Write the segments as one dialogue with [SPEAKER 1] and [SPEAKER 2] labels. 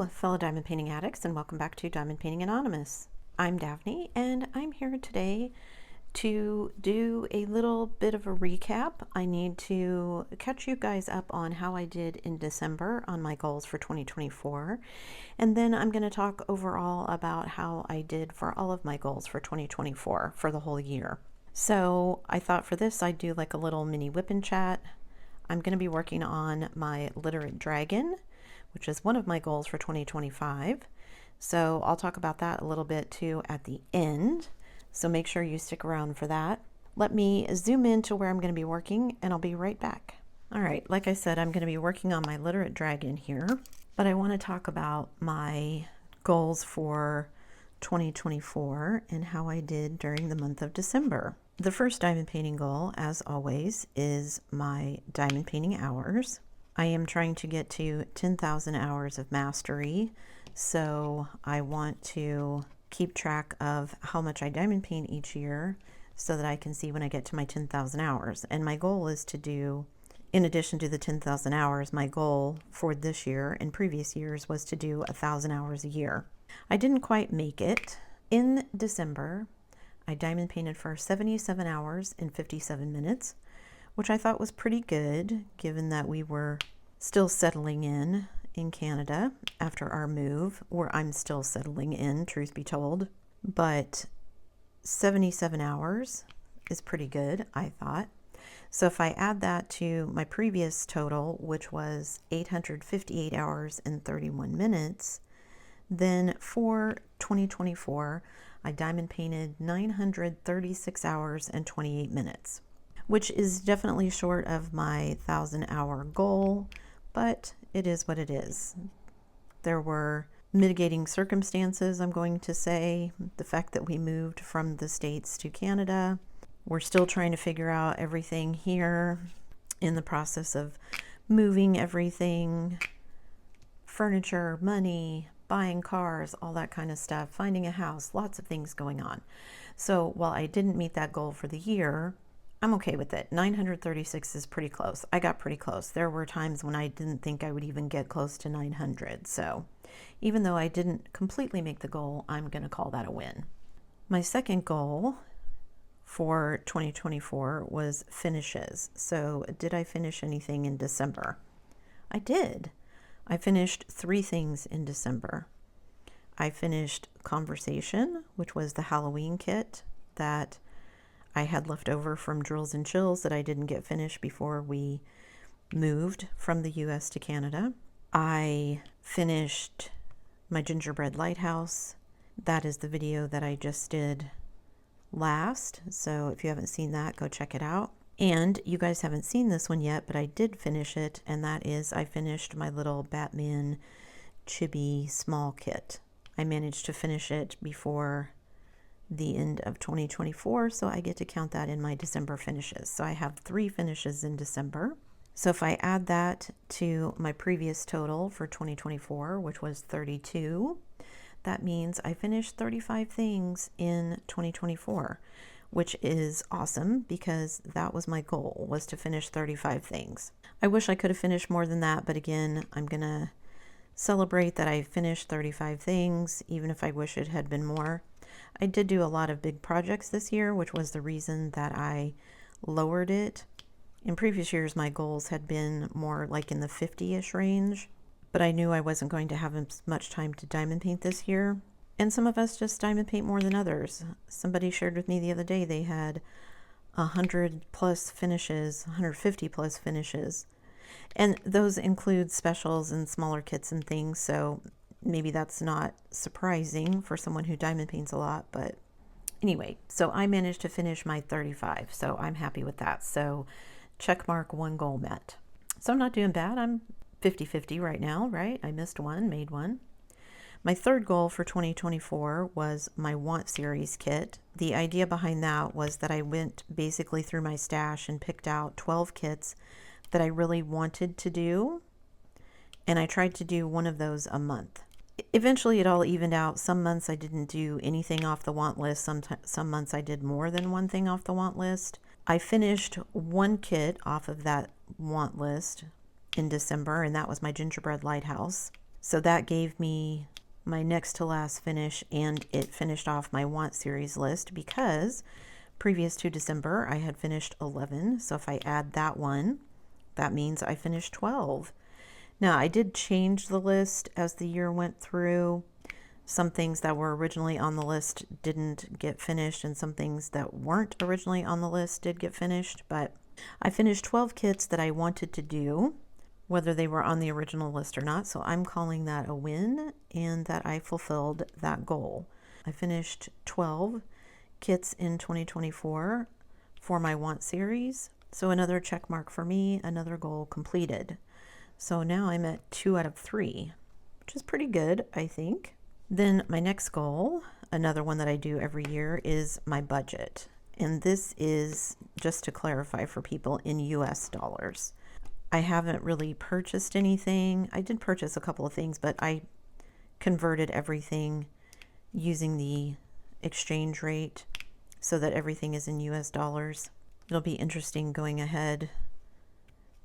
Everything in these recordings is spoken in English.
[SPEAKER 1] fellow diamond painting addicts, and welcome back to Diamond Painting Anonymous. I'm Daphne, and I'm here today to do a little bit of a recap. I need to catch you guys up on how I did in December on my goals for 2024, and then I'm going to talk overall about how I did for all of my goals for 2024 for the whole year. So I thought for this I'd do like a little mini whip and chat. I'm going to be working on my literate dragon, which is one of my goals for 2025. So I'll talk about that a little bit too at the end. So make sure you stick around for that. Let me zoom in to where I'm going to be working and I'll be right back. All right, like I said, I'm going to be working on my literate dragon here, but I want to talk about my goals for 2024 and how I did during the month of December. The first diamond painting goal, as always, is my diamond painting hours. I am trying to get to 10,000 hours of mastery, so I want to keep track of how much I diamond paint each year so that I can see when I get to my 10,000 hours. And my goal is to do, in addition to the 10,000 hours, my goal for this year and previous years was to do 1,000 hours a year. I didn't quite make it. In December, I diamond painted for 77 hours and 57 minutes, which I thought was pretty good given that we were still settling in Canada after our move, or I'm still settling in, truth be told. But 77 hours is pretty good, I thought. So if I add that to my previous total, which was 858 hours and 31 minutes, then for 2024, I diamond painted 936 hours and 28 minutes, which is definitely short of my 1,000-hour goal, but it is what it is. There were mitigating circumstances, I'm going to say. The fact that we moved from the States to Canada. We're still trying to figure out everything here, in the process of moving everything, furniture, money, buying cars, all that kind of stuff, finding a house, lots of things going on. So while I didn't meet that goal for the year, I'm okay with it. 936 is pretty close. I got pretty close. There were times when I didn't think I would even get close to 900. So even though I didn't completely make the goal, I'm going to call that a win. My second goal for 2024 was finishes. So did I finish anything in December? I did. I finished 3 things in December. I finished Conversation, which was the Halloween kit that I had left over from Drills and Chills that I didn't get finished before we moved from the US to Canada. I finished my Gingerbread Lighthouse. That is the video that I just did last. So if you haven't seen that, go check it out. And you guys haven't seen this one yet, but I did finish it, and that is I finished my little Batman chibi small kit. I managed to finish it before the end of 2024, so I get to count that in my December finishes. So I have 3 finishes in December. So if I add that to my previous total for 2024, which was 32, that means I finished 35 things in 2024, which is awesome because that was my goal, was to finish 35 things. I wish I could have finished more than that, but again, I'm gonna celebrate that I finished 35 things, even if I wish it had been more. I did do a lot of big projects this year, which was the reason that I lowered it. In previous years, my goals had been more like in the 50-ish range, but I knew I wasn't going to have as much time to diamond paint this year. And some of us just diamond paint more than others. Somebody shared with me the other day they had 100 plus finishes, 150 plus finishes. And those include specials and smaller kits and things, so maybe that's not surprising for someone who diamond paints a lot, but anyway, so I managed to finish my 35, so I'm happy with that. So check mark, 1 goal met. So I'm not doing bad. I'm 50-50 right now, right? I missed one, made one. My third goal for 2024 was my Want Series kit. The idea behind that was that I went basically through my stash and picked out 12 kits that I really wanted to do, and I tried to do one of those a month. Eventually it all evened out. Some months I didn't do anything off the want list. Some months I did more than one thing off the want list. I finished 1 kit off of that want list in December, and that was my Gingerbread Lighthouse. So that gave me my next to last finish, and it finished off my want series list because previous to December I had finished 11. So if I add that one, that means I finished 12. Now I did change the list as the year went through. Some things that were originally on the list didn't get finished, and some things that weren't originally on the list did get finished, but I finished 12 kits that I wanted to do, whether they were on the original list or not. So I'm calling that a win and that I fulfilled that goal. I finished 12 kits in 2024 for my want series. So another check mark for me, another goal completed. So now I'm at 2 out of 3, which is pretty good, I think. Then my next goal, another one that I do every year, is my budget. And this is, just to clarify for people, in US dollars. I haven't really purchased anything. I did purchase a couple of things, but I converted everything using the exchange rate so that everything is in US dollars. It'll be interesting going ahead.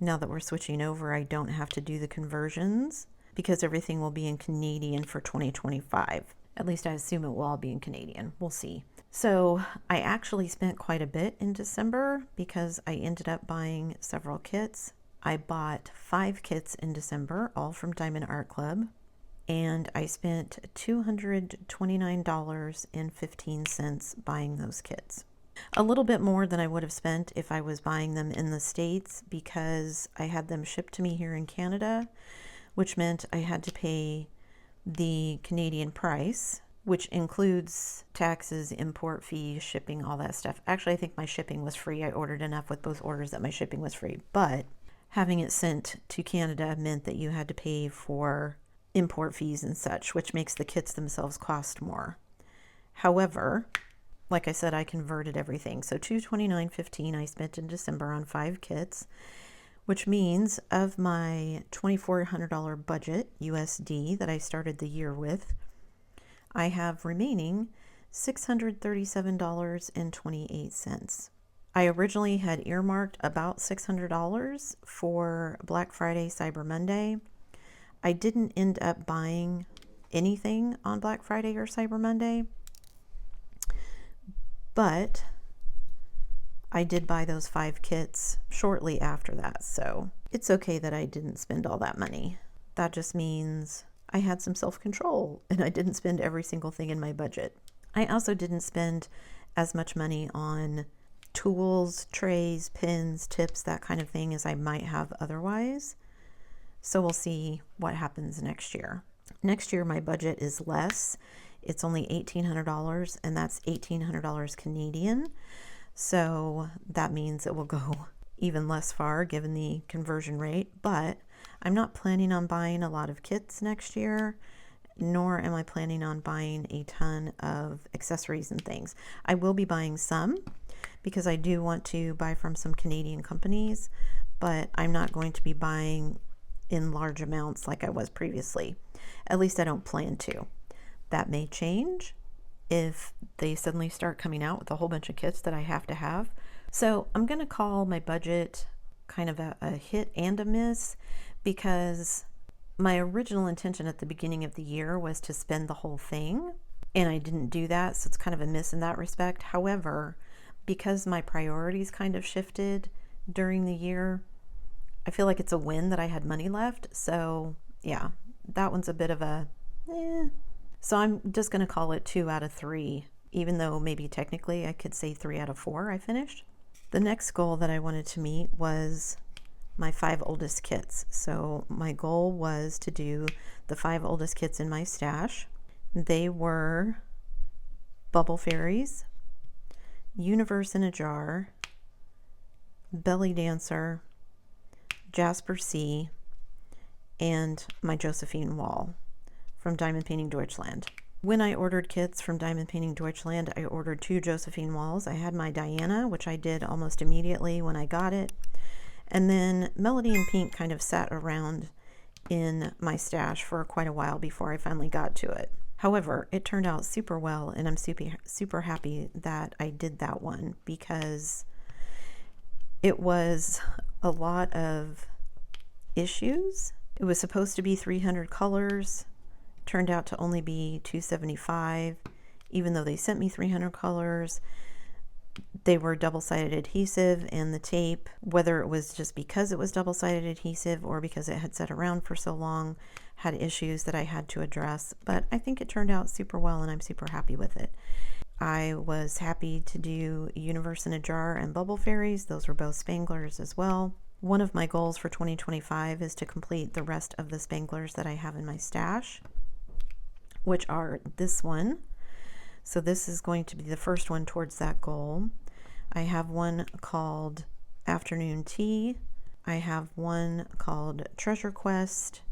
[SPEAKER 1] Now that we're switching over, I don't have to do the conversions because everything will be in Canadian for 2025. At least I assume it will all be in Canadian. We'll see. So I actually spent quite a bit in December because I ended up buying several kits. I bought 5 kits in December, all from Diamond Art Club, and I spent $229.15 buying those kits. A little bit more than I would have spent if I was buying them in the States because I had them shipped to me here in Canada, which meant I had to pay the Canadian price, which includes taxes, import fees, shipping, all that stuff. Actually, I think my shipping was free. I ordered enough with both orders that my shipping was free, but having it sent to Canada meant that you had to pay for import fees and such, which makes the kits themselves cost more. However, like I said, I converted everything. So $229.15 I spent in December on 5 kits, which means of my $2,400 budget USD that I started the year with, I have remaining $637.28. I originally had earmarked about $600 for Black Friday, Cyber Monday. I didn't end up buying anything on Black Friday or Cyber Monday, but I did buy those 5 kits shortly after that, so it's okay that I didn't spend all that money. That just means I had some self-control and I didn't spend every single thing in my budget. I also didn't spend as much money on tools, trays, pins, tips, that kind of thing as I might have otherwise. So we'll see what happens next year. Next year my budget is less. It's only $1,800, and that's $1,800 Canadian. So that means it will go even less far given the conversion rate, but I'm not planning on buying a lot of kits next year, nor am I planning on buying a ton of accessories and things. I will be buying some because I do want to buy from some Canadian companies, but I'm not going to be buying in large amounts like I was previously. At least I don't plan to. That may change if they suddenly start coming out with a whole bunch of kits that I have to have. So I'm going to call my budget kind of a hit and a miss because my original intention at the beginning of the year was to spend the whole thing, and I didn't do that, so it's kind of a miss in that respect. However, because my priorities kind of shifted during the year, I feel like it's a win that I had money left. So yeah, that one's a bit of a So I'm just going to call it 2 out of 3, even though maybe technically I could say 3 out of 4 I finished. The next goal that I wanted to meet was my 5 oldest kits. So my goal was to do the 5 oldest kits in my stash. They were Bubble Fairies, Universe in a Jar, Belly Dancer, Jasper C, and my Josephine Wall from Diamond Painting Deutschland. When I ordered kits from Diamond Painting Deutschland, I ordered 2 Josephine Walls. I had my Diana, which I did almost immediately when I got it. And then Melody and Pink kind of sat around in my stash for quite a while before I finally got to it. However, it turned out super well, and I'm super happy that I did that one because it was a lot of issues It was supposed to be 300 colors, turned out to only be 275, even though they sent me 300 colors. They were double-sided adhesive, and the tape, whether it was just because it was double-sided adhesive or because it had sat around for so long, had issues that I had to address. But I think it turned out super well, and I'm super happy with it. I was happy to do Universe in a Jar and Bubble Fairies. Those were both Spanglers as well. One of my goals for 2025 is to complete the rest of the Spanglers that I have in my stash, which are this one. So this is going to be the first one towards that goal. I have one called Afternoon Tea. I have one called Treasure Quest.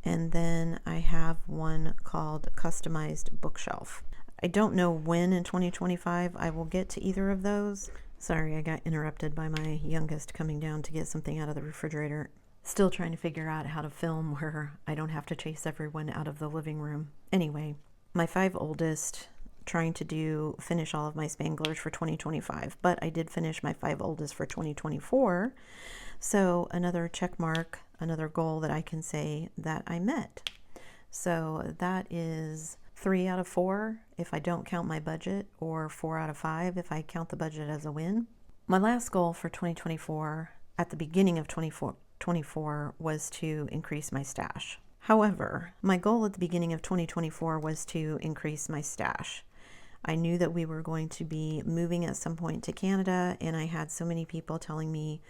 [SPEAKER 1] And then I have one called Customized Bookshelf. I don't know when in 2025 I will get to either of those. Sorry, I got interrupted by my youngest coming down to get something out of the refrigerator. Still trying to figure out how to film where I don't have to chase everyone out of the living room. Anyway, my 5 oldest, trying to finish all of my Spanglers for 2025, but I did finish my 5 oldest for 2024. So another check mark, another goal that I can say that I met. So that is 3 out of 4 if I don't count my budget, or 4 out of 5 if I count the budget as a win. My last goal for 2024, at the beginning of 2024, was to increase my stash. However, my goal at the beginning of 2024 was to increase my stash. I knew that we were going to be moving at some point to Canada, and I had so many people telling me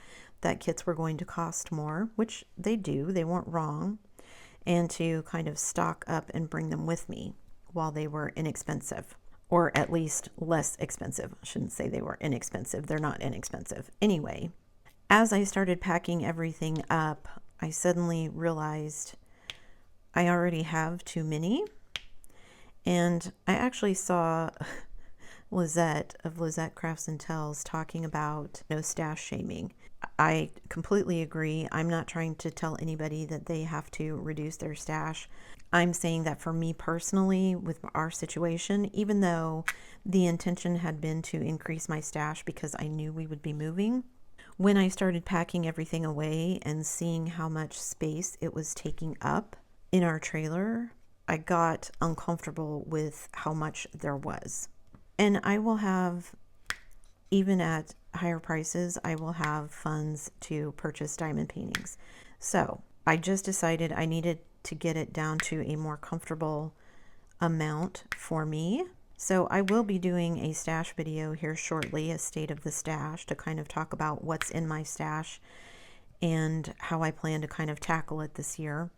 [SPEAKER 1] that kits were going to cost more, which they do, they weren't wrong, and to kind of stock up and bring them with me while they were inexpensive, or at least less expensive. I shouldn't say they were inexpensive, they're not inexpensive. Anyway, as I started packing everything up, I suddenly realized I already have too many. And I actually saw Lizette of Lizette Crafts and Tells talking about no stash shaming. I completely agree. I'm not trying to tell anybody that they have to reduce their stash. I'm saying that for me personally, with our situation, even though the intention had been to increase my stash because I knew we would be moving, when I started packing everything away and seeing how much space it was taking up in our trailer, I got uncomfortable with how much there was. And I will have, even at higher prices, I will have funds to purchase diamond paintings. So I just decided I needed to get it down to a more comfortable amount for me. So I will be doing a stash video here shortly, a state of the stash, to kind of talk about what's in my stash and how I plan to kind of tackle it this year.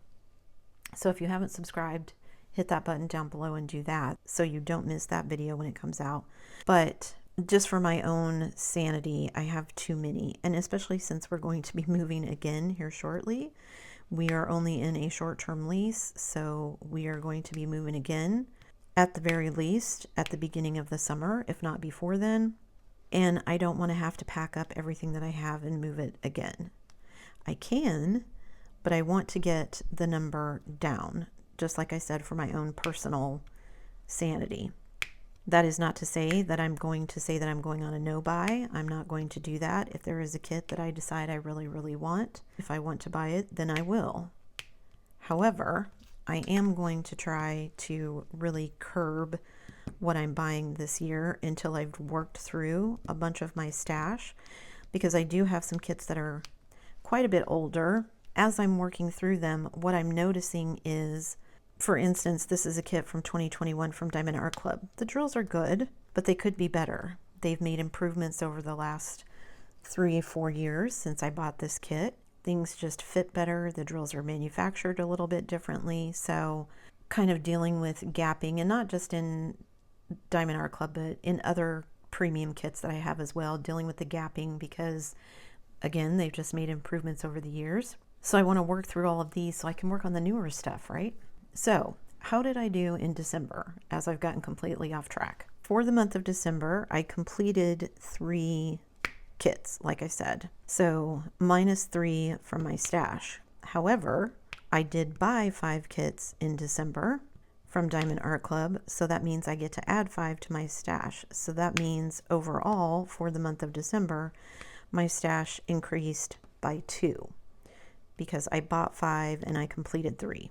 [SPEAKER 1] So if you haven't subscribed, hit that button down below and do that so you don't miss that video when it comes out. But just for my own sanity, I have too many, and especially since we're going to be moving again here shortly. We are only in a short-term lease, so we are going to be moving again, at the very least, at the beginning of the summer, if not before then. And I don't want to have to pack up everything that I have and move it again. I can, but I want to get the number down, just like I said, for my own personal sanity. That is not to say that I'm going to say that I'm going on a no-buy. I'm not going to do that. If there is a kit that I decide I really, really want, if I want to buy it, then I will. However, I am going to try to really curb what I'm buying this year until I've worked through a bunch of my stash, because I do have some kits that are quite a bit older. As I'm working through them, what I'm noticing is, for instance, this is a kit from 2021 from Diamond Art Club. The drills are good, but they could be better. They've made improvements over the last 3-4 years since I bought this kit. Things just fit better. The drills are manufactured a little bit differently. So kind of dealing with gapping, and not just in Diamond Art Club, but in other premium kits that I have as well, dealing with the gapping because, again, they've just made improvements over the years. So I want to work through all of these so I can work on the newer stuff, right? So how did I do in December, as I've gotten completely off track? For the month of December, I completed 3 kits, like I said. So -3 from my stash. However, I did buy 5 kits in December from Diamond Art Club, so that means I get to add 5 to my stash. So that means overall, for the month of December, my stash increased by 2. because I bought 5 and I completed 3.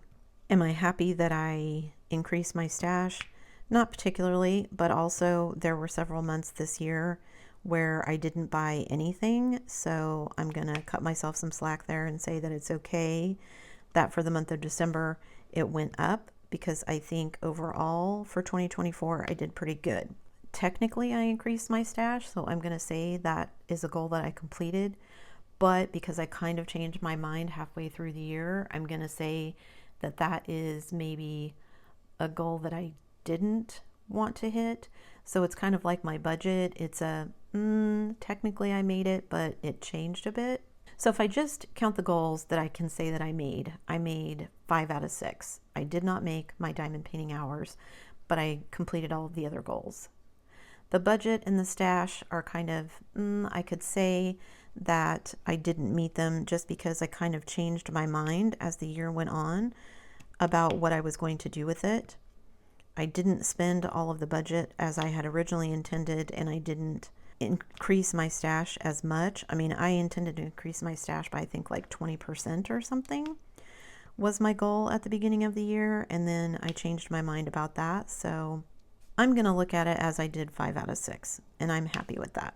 [SPEAKER 1] Am I happy that I increased my stash? Not particularly, but also there were several months this year where I didn't buy anything, so I'm gonna cut myself some slack there and say that it's okay that for the month of December it went up, because I think overall for 2024 I did pretty good. Technically I increased my stash, so I'm gonna say that is a goal that I completed, but because I kind of changed my mind halfway through the year, I'm gonna say that that is maybe a goal that I didn't want to hit. So it's kind of like my budget. It's a technically I made it, but it changed a bit. So if I just count the goals that I can say that I made 5 out of 6. I did not make my diamond painting hours, but I completed all of the other goals. The budget and the stash are kind of, I could say that I didn't meet them just because I kind of changed my mind as the year went on about what I was going to do with it. I didn't spend all of the budget as I had originally intended, and I didn't increase my stash as much. I mean, I intended to increase my stash by I think like 20% or something was my goal at the beginning of the year, and then I changed my mind about that. So I'm going to look at it as I did 5 out of 6, and I'm happy with that.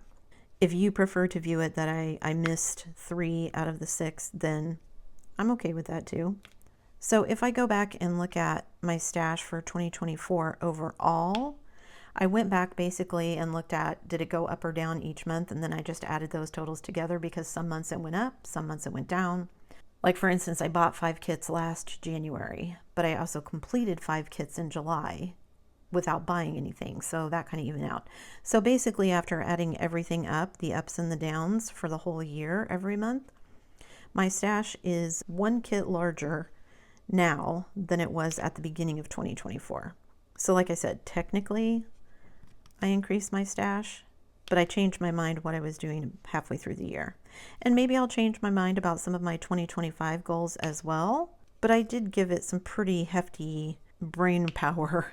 [SPEAKER 1] If you prefer to view it that I missed 3 out of the 6, then I'm okay with that too. So if I go back and look at my stash for 2024 overall, I went back basically and looked at, did it go up or down each month? And then I just added those totals together, because some months it went up, some months it went down. Like for instance, I bought 5 kits last January, but I also completed 5 kits in July without buying anything. So that kind of evened out. So basically after adding everything up, the ups and the downs for the whole year every month, my stash is 1 kit larger now than it was at the beginning of 2024. So like I said, technically I increased my stash, but I changed my mind what I was doing halfway through the year. And maybe I'll change my mind about some of my 2025 goals as well, but I did give it some pretty hefty brain power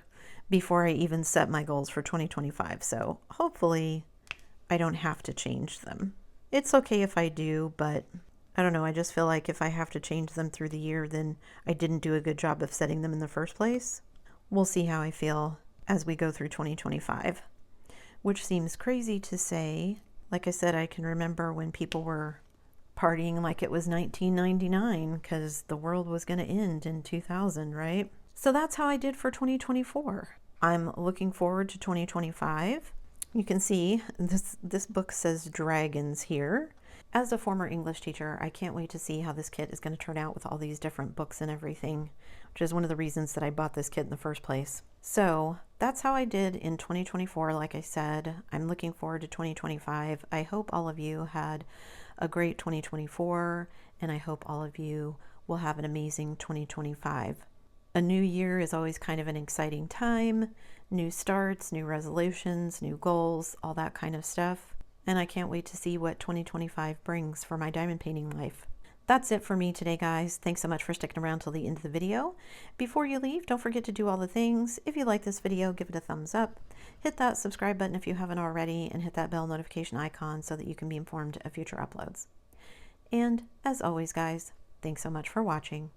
[SPEAKER 1] before I even set my goals for 2025. So hopefully I don't have to change them. It's okay if I do, but I don't know. I just feel like if I have to change them through the year, then I didn't do a good job of setting them in the first place. We'll see how I feel as we go through 2025, which seems crazy to say. Like I said, I can remember when people were partying like it was 1999 because the world was going to end in 2000, right? So that's how I did for 2024. I'm looking forward to 2025. You can see this book says dragons here. As a former English teacher, I can't wait to see how this kit is going to turn out with all these different books and everything, which is one of the reasons that I bought this kit in the first place. So that's how I did in 2024. Like I said, I'm looking forward to 2025. I hope all of you had a great 2024, and I hope all of you will have an amazing 2025. A new year is always kind of an exciting time. New starts, new resolutions, new goals, all that kind of stuff. And I can't wait to see what 2025 brings for my diamond painting life. That's it for me today, guys. Thanks so much for sticking around till the end of the video. Before you leave, don't forget to do all the things. If you like this video, give it a thumbs up. Hit that subscribe button if you haven't already, and hit that bell notification icon so that you can be informed of future uploads. And as always, guys, thanks so much for watching.